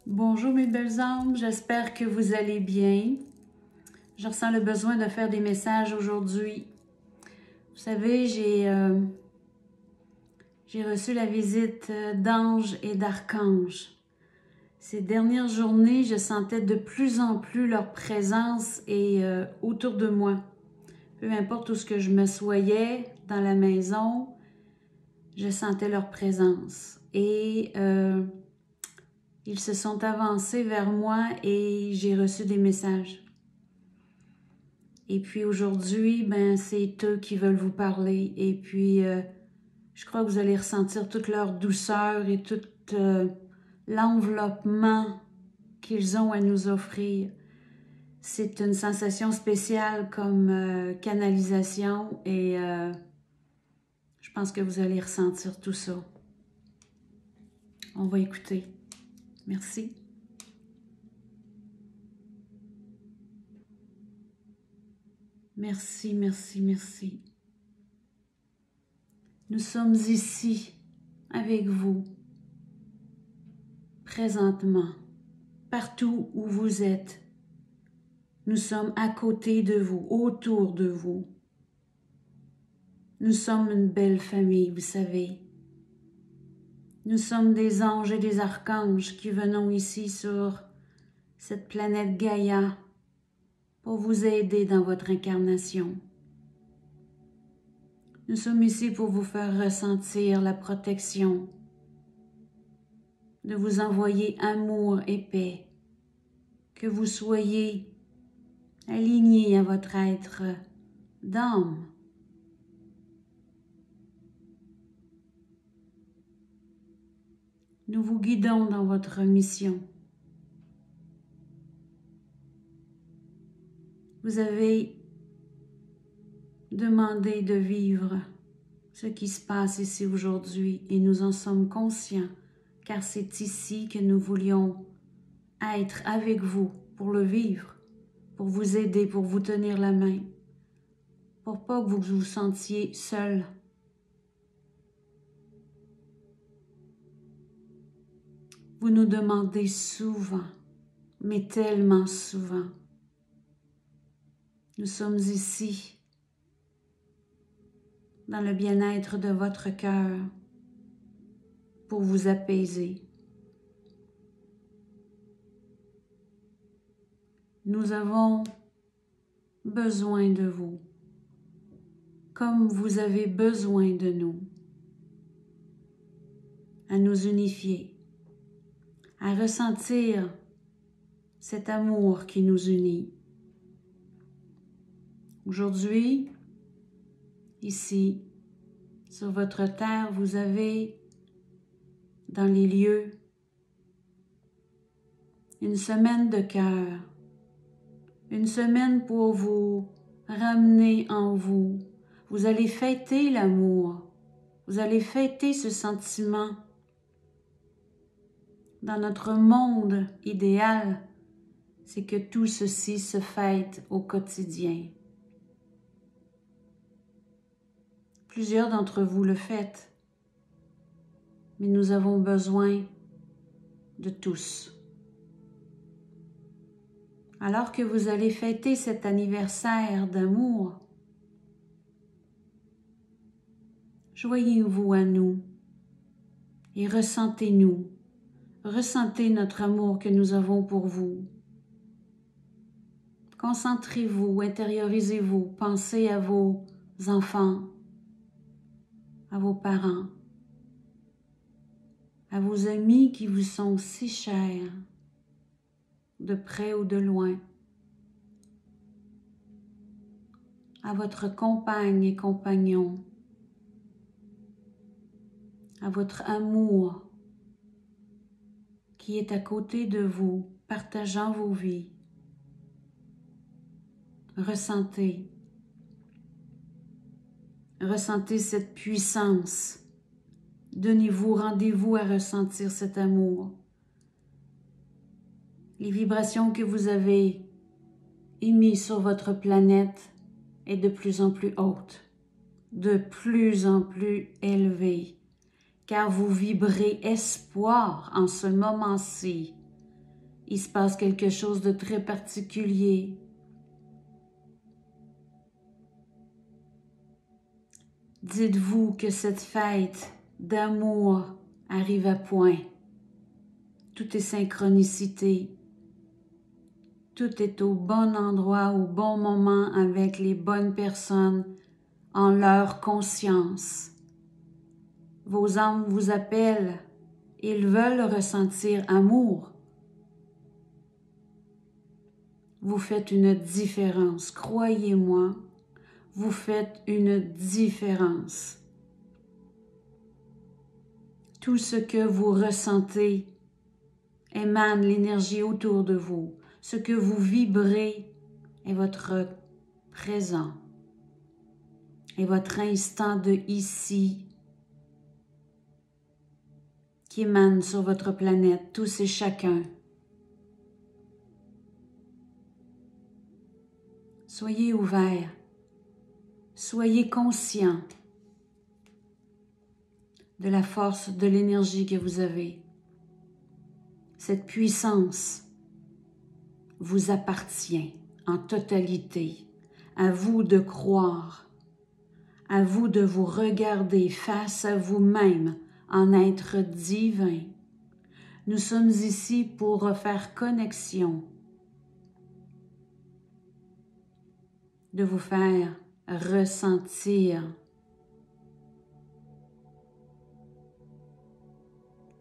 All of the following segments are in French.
Bonjour mes belles âmes, j'espère que vous allez bien. Je ressens le besoin de faire des messages aujourd'hui. Vous savez, j'ai reçu la visite d'anges et d'archanges. Ces dernières journées, je sentais de plus en plus leur présence autour de moi. Peu importe où ce que je me soyais dans la maison, je sentais leur présence. Ils se sont avancés vers moi et j'ai reçu des messages. Et puis aujourd'hui, c'est eux qui veulent vous parler. Et puis, je crois que vous allez ressentir toute leur douceur et tout l'enveloppement qu'ils ont à nous offrir. C'est une sensation spéciale comme canalisation et je pense que vous allez ressentir tout ça. On va écouter. Merci. Merci, merci, merci. Nous sommes ici avec vous, présentement, partout où vous êtes. Nous sommes à côté de vous, autour de vous. Nous sommes une belle famille, vous savez. Nous sommes des anges et des archanges qui venons ici sur cette planète Gaïa pour vous aider dans votre incarnation. Nous sommes ici pour vous faire ressentir la protection, de vous envoyer amour et paix, que vous soyez aligné à votre être d'âme. Nous vous guidons dans votre mission. Vous avez demandé de vivre ce qui se passe ici aujourd'hui et nous en sommes conscients car c'est ici que nous voulions être avec vous pour le vivre, pour vous aider, pour vous tenir la main, pour pas que vous vous sentiez seul. Vous nous demandez souvent, mais tellement souvent. Nous sommes ici, dans le bien-être de votre cœur, pour vous apaiser. Nous avons besoin de vous, comme vous avez besoin de nous, à nous unifier, à ressentir cet amour qui nous unit. Aujourd'hui, ici, sur votre terre, vous avez dans les lieux une semaine de cœur, une semaine pour vous ramener en vous. Vous allez fêter l'amour, vous allez fêter ce sentiment. Dans notre monde idéal, c'est que tout ceci se fête au quotidien. Plusieurs d'entre vous le faites, mais nous avons besoin de tous. Alors que vous allez fêter cet anniversaire d'amour, joignez-vous à nous et ressentez-nous. Ressentez notre amour que nous avons pour vous. Concentrez-vous, intériorisez-vous, pensez à vos enfants, à vos parents, à vos amis qui vous sont si chers, de près ou de loin, à votre compagne et compagnon, à votre amour qui est à côté de vous, partageant vos vies. Ressentez cette puissance. Donnez-vous rendez-vous à ressentir cet amour. Les vibrations que vous avez émises sur votre planète est de plus en plus haute, de plus en plus élevée, car vous vibrez espoir en ce moment-ci. il se passe quelque chose de très particulier. Dites-vous que cette fête d'amour arrive à point. Tout est synchronicité. Tout est au bon endroit, au bon moment, avec les bonnes personnes, en leur conscience. Vos âmes vous appellent. Ils veulent ressentir amour. Vous faites une différence. Croyez-moi, vous faites une différence. Tout ce que vous ressentez émane l'énergie autour de vous. Ce que vous vibrez est votre présent, est votre instant de ici qui émane sur votre planète, tous et chacun. Soyez ouverts, soyez conscients de la force, de l'énergie que vous avez. Cette puissance vous appartient en totalité. À vous de croire, à vous de vous regarder face à vous-même en être divin. Nous sommes ici pour refaire connexion, de vous faire ressentir.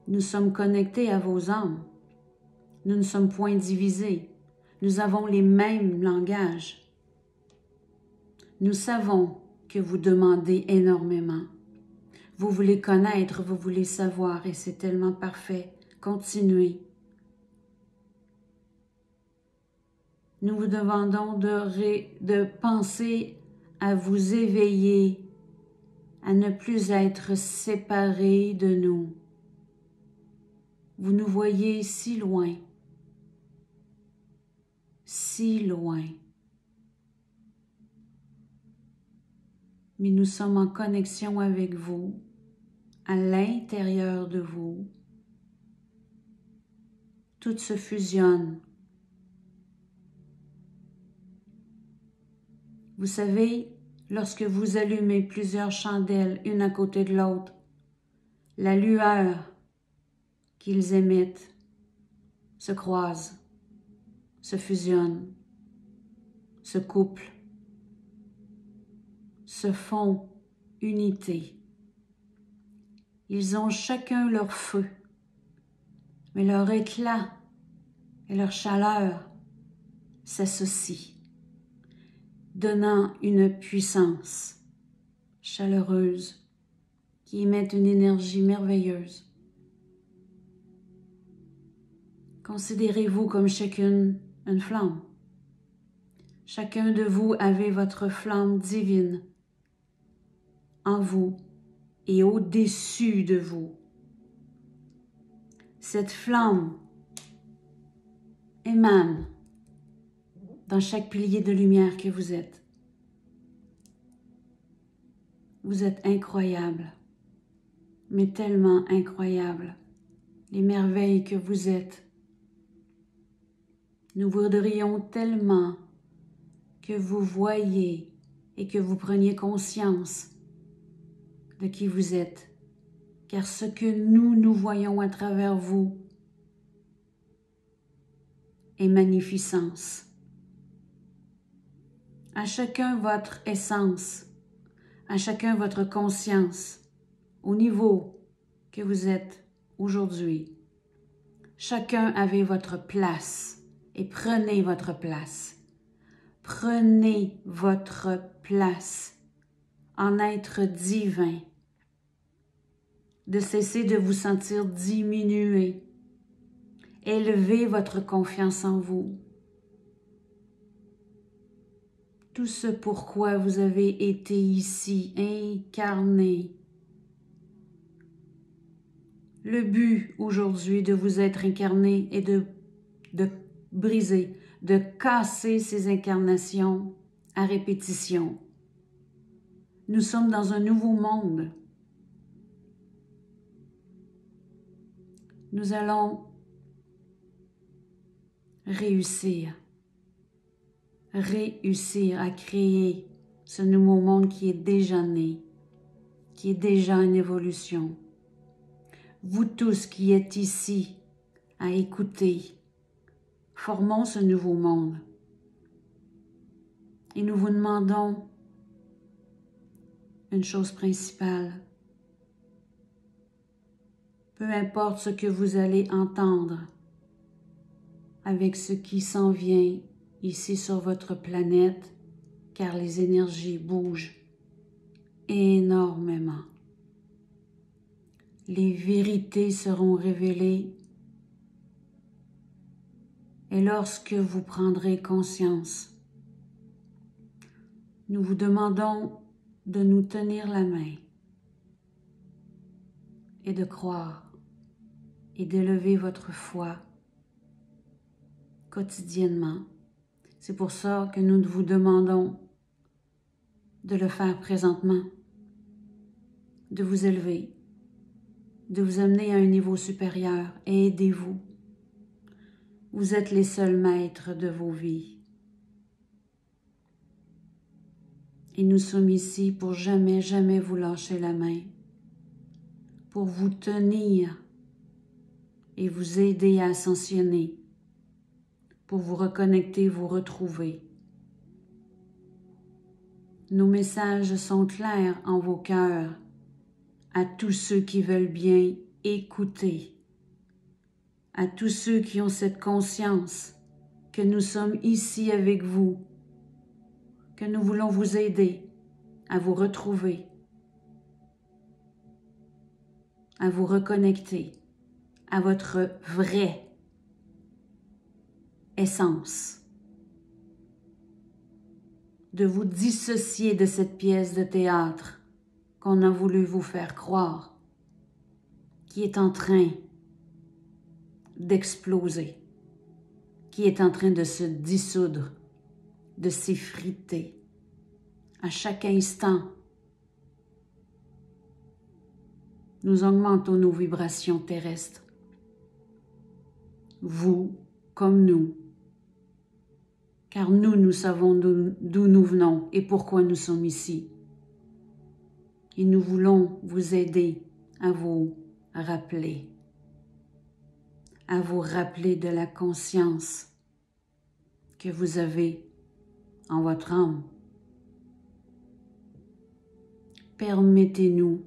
Nous sommes connectés à vos âmes. Nous ne sommes point divisés. Nous avons les mêmes langages. Nous savons que vous demandez énormément. Vous voulez connaître, vous voulez savoir, et c'est tellement parfait. Continuez. Nous vous demandons de penser à vous éveiller, à ne plus être séparés de nous. Vous nous voyez si loin, si loin. Mais nous sommes en connexion avec vous, à l'intérieur de vous. Tout se fusionne. Vous savez, lorsque vous allumez plusieurs chandelles, une à côté de l'autre, la lueur qu'ils émettent se croise, se fusionne, se couple, se font unité. Ils ont chacun leur feu, mais leur éclat et leur chaleur s'associent, donnant une puissance chaleureuse qui émet une énergie merveilleuse. Considérez-vous comme chacune une flamme. Chacun de vous avez votre flamme divine en vous et au-dessus de vous. Cette flamme émane dans chaque pilier de lumière que vous êtes. Vous êtes incroyable, mais tellement incroyable. Les merveilles que vous êtes. Nous voudrions tellement que vous voyiez et que vous preniez conscience de qui vous êtes, car ce que nous voyons à travers vous est magnificence. À chacun votre essence, à chacun votre conscience, au niveau que vous êtes aujourd'hui. Chacun avez votre place et prenez votre place. Prenez votre place en être divin, de cesser de vous sentir diminué. Élevez votre confiance en vous. Tout ce pourquoi vous avez été ici, incarné. Le but aujourd'hui de vous être incarné est de briser, de casser ces incarnations à répétition. Nous sommes dans un nouveau monde. Nous allons réussir. Réussir à créer ce nouveau monde qui est déjà né, qui est déjà une évolution. Vous tous qui êtes ici à écouter, formons ce nouveau monde. Et nous vous demandons une chose principale. Peu importe ce que vous allez entendre avec ce qui s'en vient ici sur votre planète, car les énergies bougent énormément. Les vérités seront révélées et lorsque vous prendrez conscience, nous vous demandons de nous tenir la main et de croire et d'élever votre foi quotidiennement. C'est pour ça que nous vous demandons de le faire présentement, de vous élever, de vous amener à un niveau supérieur et aidez-vous. Vous êtes les seuls maîtres de vos vies. Et nous sommes ici pour jamais, jamais vous lâcher la main, pour vous tenir et vous aider à ascensionner, pour vous reconnecter, vous retrouver. Nos messages sont clairs en vos cœurs à tous ceux qui veulent bien écouter, à tous ceux qui ont cette conscience que nous sommes ici avec vous, que nous voulons vous aider à vous retrouver, à vous reconnecter à votre vraie essence, de vous dissocier de cette pièce de théâtre qu'on a voulu vous faire croire, qui est en train d'exploser, qui est en train de se dissoudre, de s'effriter. À chaque instant, nous augmentons nos vibrations terrestres. Vous comme nous, car nous savons d'où nous venons et pourquoi nous sommes ici. Et nous voulons vous aider à vous rappeler de la conscience que vous avez en votre âme. Permettez-nous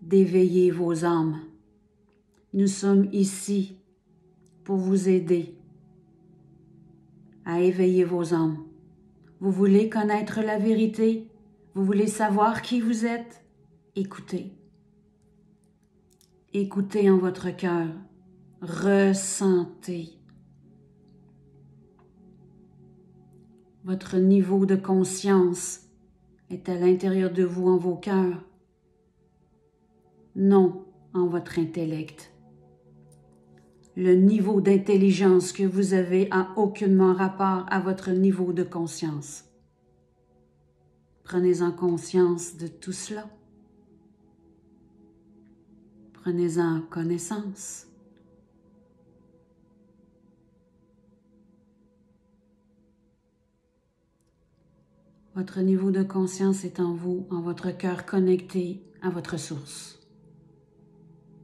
d'éveiller vos âmes. Nous sommes ici pour vous aider à éveiller vos âmes. Vous voulez connaître la vérité? Vous voulez savoir qui vous êtes? Écoutez. Écoutez en votre cœur. Ressentez. Votre niveau de conscience est à l'intérieur de vous, en vos cœurs, non en votre intellect. Le niveau d'intelligence que vous avez a aucunement rapport à votre niveau de conscience. Prenez-en conscience de tout cela. Prenez-en connaissance. Votre niveau de conscience est en vous, en votre cœur connecté à votre source.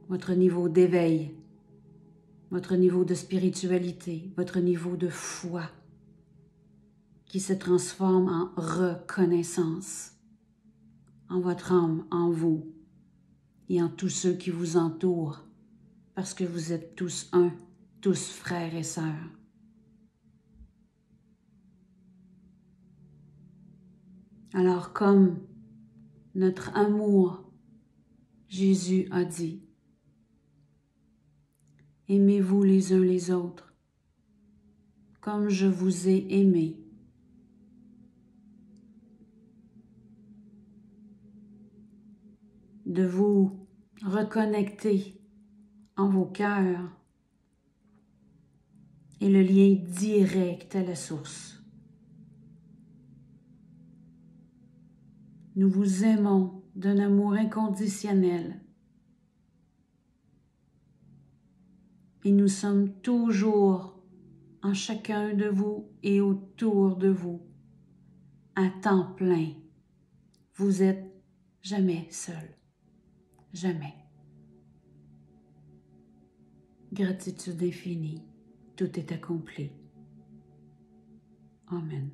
Votre niveau d'éveil, votre niveau de spiritualité, votre niveau de foi qui se transforme en reconnaissance en votre âme, en vous et en tous ceux qui vous entourent parce que vous êtes tous un, tous frères et sœurs. Alors comme notre amour, Jésus a dit, aimez-vous les uns les autres, comme je vous ai aimé. De vous reconnecter en vos cœurs et le lien direct à la source. Nous vous aimons d'un amour inconditionnel. Et nous sommes toujours en chacun de vous et autour de vous, à temps plein. Vous êtes jamais seul. Jamais. Gratitude infinie. Tout est accompli. Amen.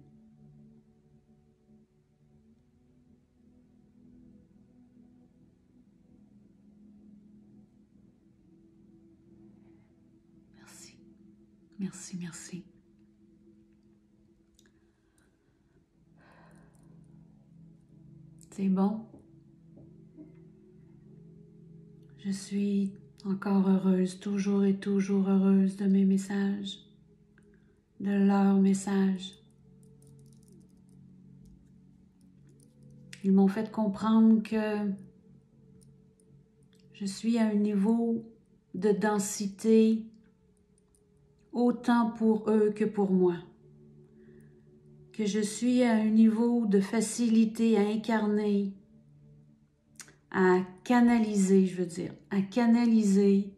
Merci. Merci, merci. C'est bon. Je suis encore heureuse, toujours et toujours heureuse de mes messages, de leurs messages. Ils m'ont fait comprendre que je suis à un niveau de densité autant pour eux que pour moi. Que je suis à un niveau de facilité à incarner, à canaliser, je veux dire, à canaliser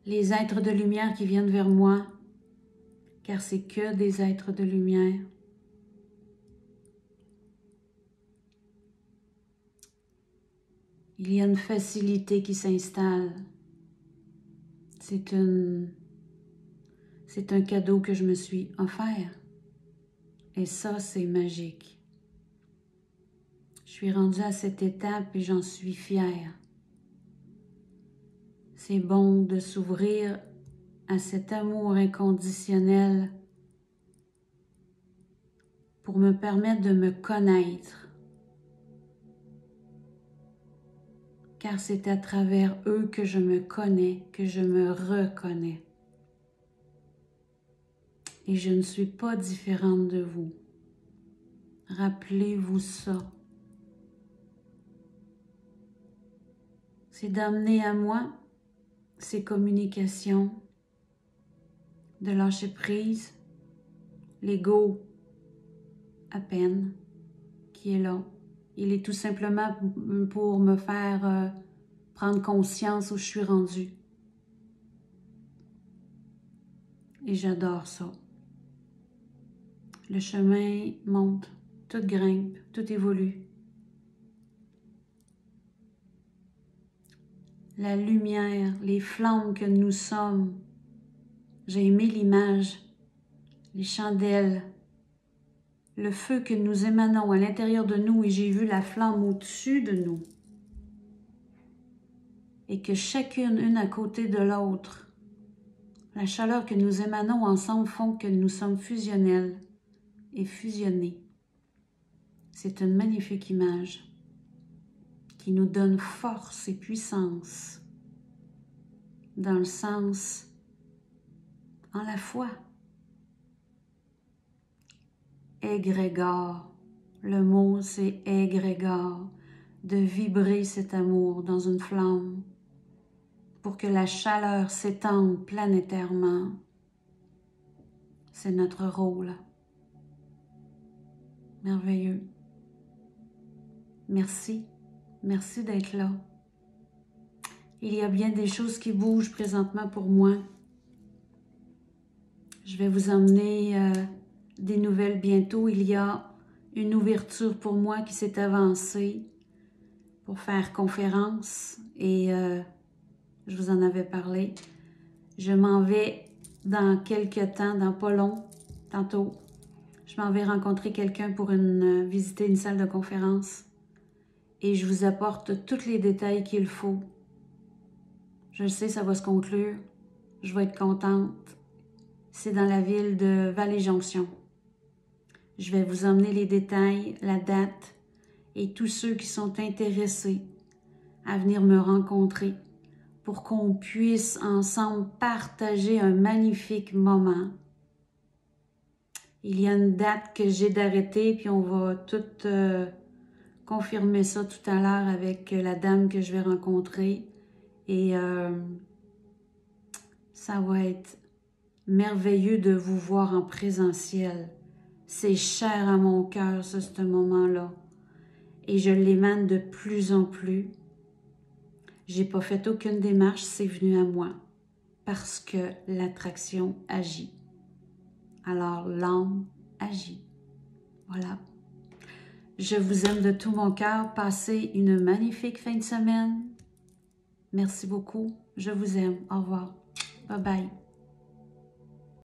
les êtres de lumière qui viennent vers moi, car c'est que des êtres de lumière. Il y a une facilité qui s'installe. C'est un cadeau que je me suis offert. Et ça, c'est magique. Je suis rendue à cette étape et j'en suis fière. C'est bon de s'ouvrir à cet amour inconditionnel pour me permettre de me connaître. Car c'est à travers eux que je me connais, que je me reconnais. Et je ne suis pas différente de vous. Rappelez-vous ça. C'est d'amener à moi ces communications, de lâcher prise, l'ego à peine qui est là. Il est tout simplement pour me faire prendre conscience où je suis rendue. Et j'adore ça. Le chemin monte, tout grimpe, tout évolue. La lumière, les flammes que nous sommes. J'ai aimé l'image, les chandelles, le feu que nous émanons à l'intérieur de nous et j'ai vu la flamme au-dessus de nous. Et que chacune, une à côté de l'autre, la chaleur que nous émanons ensemble font que nous sommes fusionnels et fusionnés. C'est une magnifique image qui nous donne force et puissance dans le sens en la foi. Égrégore, le mot c'est égrégore, de vibrer cet amour dans une flamme pour que la chaleur s'étende planétairement. C'est notre rôle. Merveilleux. Merci. Merci d'être là. Il y a bien des choses qui bougent présentement pour moi. Je vais vous emmener des nouvelles bientôt. Il y a une ouverture pour moi qui s'est avancée pour faire conférence et je vous en avais parlé. Je m'en vais dans quelques temps, dans pas long, tantôt. Je m'en vais rencontrer quelqu'un pour visiter une salle de conférence et je vous apporte tous les détails qu'il faut. Je le sais, ça va se conclure. Je vais être contente. C'est dans la ville de Vallée-Jonction. Je vais vous emmener les détails, la date et tous ceux qui sont intéressés à venir me rencontrer pour qu'on puisse ensemble partager un magnifique moment. Il y a une date que j'ai d'arrêter, puis on va tout confirmer ça tout à l'heure avec la dame que je vais rencontrer. Et ça va être merveilleux de vous voir en présentiel. C'est cher à mon cœur, ça, ce moment-là. Et je l'émane de plus en plus. J'ai pas fait aucune démarche, c'est venu à moi. Parce que l'attraction agit. Alors, l'âme agit. Voilà. Je vous aime de tout mon cœur. Passez une magnifique fin de semaine. Merci beaucoup. Je vous aime. Au revoir. Bye bye.